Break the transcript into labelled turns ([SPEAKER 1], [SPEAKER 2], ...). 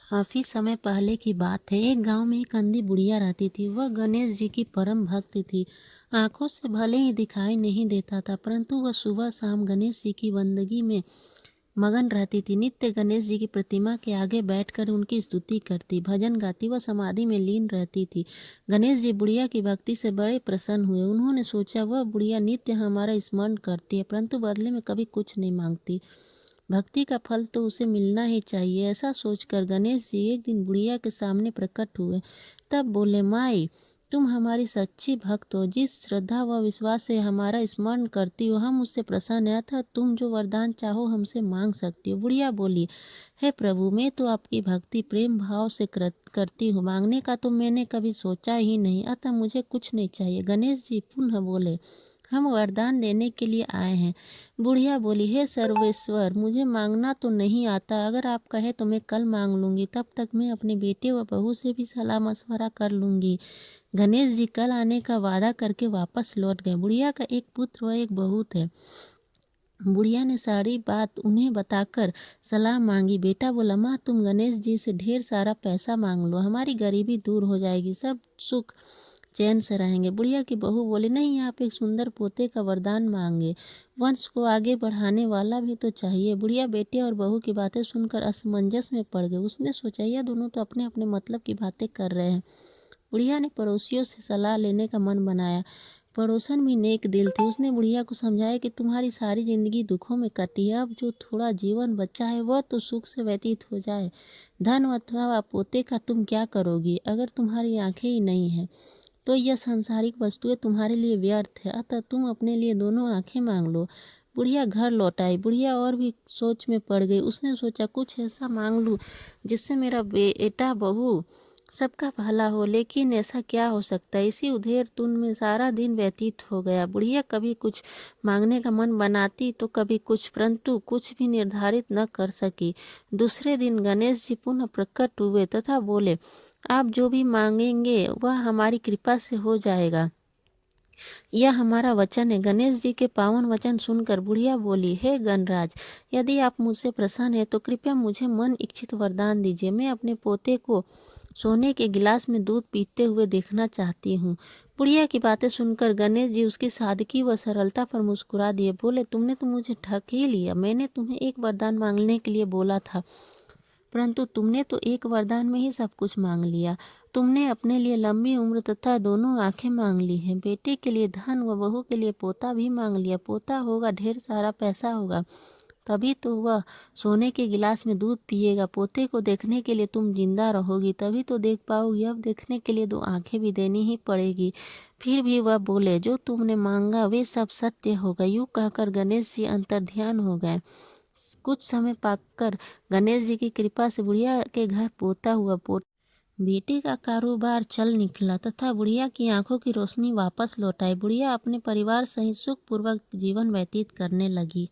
[SPEAKER 1] काफ़ी समय पहले की बात है। एक गांव में एक अंधी बुढ़िया रहती थी। वह गणेश जी की परम भक्त थी। आंखों से भले ही दिखाई नहीं देता था, परंतु वह सुबह शाम गणेश जी की बंदगी में मगन रहती थी। नित्य गणेश जी की प्रतिमा के आगे बैठकर उनकी स्तुति करती, भजन गाती, वह समाधि में लीन रहती थी। गणेश जी बुढ़िया की भक्ति से बड़े प्रसन्न हुए। उन्होंने सोचा, वह बुढ़िया नित्य हमारा स्मरण करती है, परंतु बदले में कभी कुछ नहीं मांगती। भक्ति का फल तो उसे मिलना ही चाहिए। ऐसा सोचकर गणेश जी एक दिन बुढ़िया के सामने प्रकट हुए। तब बोले, माई, तुम हमारी सच्ची भक्त हो। जिस श्रद्धा व विश्वास से हमारा स्मरण करती हो, हम उससे प्रसन्न हैं। अतः तुम जो वरदान चाहो हमसे मांग सकती हो। बुढ़िया बोली, हे प्रभु, मैं तो आपकी भक्ति प्रेम भाव से करती हूँ। मांगने का तो मैंने कभी सोचा ही नहीं, अतः मुझे कुछ नहीं चाहिए। गणेश जी पुनः बोले, हम वरदान देने के लिए आए हैं। बुढ़िया बोली, हे सर्वेश्वर, मुझे मांगना तो नहीं आता। अगर आप कहे तो मैं कल मांग लूंगी, तब तक मैं अपने बेटे व बहू से भी सलाह मशवरा कर लूंगी। गणेश जी कल आने का वादा करके वापस लौट गए। बुढ़िया का एक पुत्र व एक बहू थे। बुढ़िया ने सारी बात उन्हें बताकर सलाह मांगी। बेटा बोला, माँ, तुम गणेश जी से ढेर सारा पैसा मांग लो, हमारी गरीबी दूर हो जाएगी, सब सुख चैन से रहेंगे। बुढ़िया की बहू बोली, नहीं, आप एक सुंदर पोते का वरदान मांगे, वंश को आगे बढ़ाने वाला भी तो चाहिए। बुढ़िया बेटे और बहू की बातें सुनकर असमंजस में पड़ गई। उसने सोचा, यह दोनों तो अपने अपने मतलब की बातें कर रहे हैं। बुढ़िया ने पड़ोसियों से सलाह लेने का मन बनाया। पड़ोसन भी नेक दिल थे। उसने बुढ़िया को समझाया कि तुम्हारी सारी जिंदगी दुखों में कटी है, अब जो थोड़ा जीवन बचा है वह तो सुख से व्यतीत हो जाए। धन अथवा पोते का तुम क्या करोगी? अगर तुम्हारी आंखें ही नहीं है तो यह सांसारिक वस्तुएं तुम्हारे लिए व्यर्थ है। अतः तुम अपने लिए दोनों आंखें मांग लो। बुढ़िया घर लौट आई। बुढ़िया और भी सोच में पड़ गई। उसने सोचा, कुछ ऐसा मांग लूं जिससे मेरा बेटा बहू सबका भला हो, लेकिन ऐसा क्या हो सकता है? इसी उधेड़ तुन में सारा दिन व्यतीत हो गया। बुढ़िया कभी कुछ मांगने का मन बनाती तो कभी कुछ, परंतु कुछ भी निर्धारित न कर सकी। दूसरे दिन गणेश जी पुनः प्रकट हुए तथा बोले, आप जो भी मांगेंगे वह हमारी कृपा से हो जाएगा, यह हमारा वचन है। गणेश जी के पावन वचन सुनकर बुढ़िया बोली, हे गणराज, यदि आप मुझसे प्रसन्न हैं तो कृपया मुझे मन इच्छित वरदान दीजिए। मैं अपने पोते को सोने के गिलास में दूध पीते हुए देखना चाहती हूँ। बुढ़िया की बातें सुनकर गणेश जी उसकी सादगी व सरलता पर मुस्कुरा दिए। बोले, तुमने तो मुझे ठग ही लिया। मैंने तुम्हें एक वरदान मांगने के लिए बोला था, परंतु तुमने तो एक वरदान में ही सब कुछ मांग लिया। तुमने अपने लिए लंबी उम्र तथा दोनों आंखें मांग ली हैं। बेटे के लिए धन व बहू के लिए पोता भी मांग लिया। पोता होगा, ढेर सारा पैसा होगा, तभी तो वह सोने के गिलास में दूध पिएगा। पोते को देखने के लिए तुम जिंदा रहोगी, तभी तो देख पाओगी। अब देखने के लिए दो आंखें भी देनी ही पड़ेगी। फिर भी वह बोले, जो तुमने मांगा वे सब सत्य होगा। यूं कहकर गणेश जी अंतर्ध्यान हो गए। कुछ समय पाकर गणेश जी की कृपा से बुढ़िया के घर पोता हुआ। बेटे का कारोबार चल निकला तथा बुढ़िया की आंखों की रोशनी वापस लौट आई। बुढ़िया अपने परिवार सहित सुखपूर्वक जीवन व्यतीत करने लगी।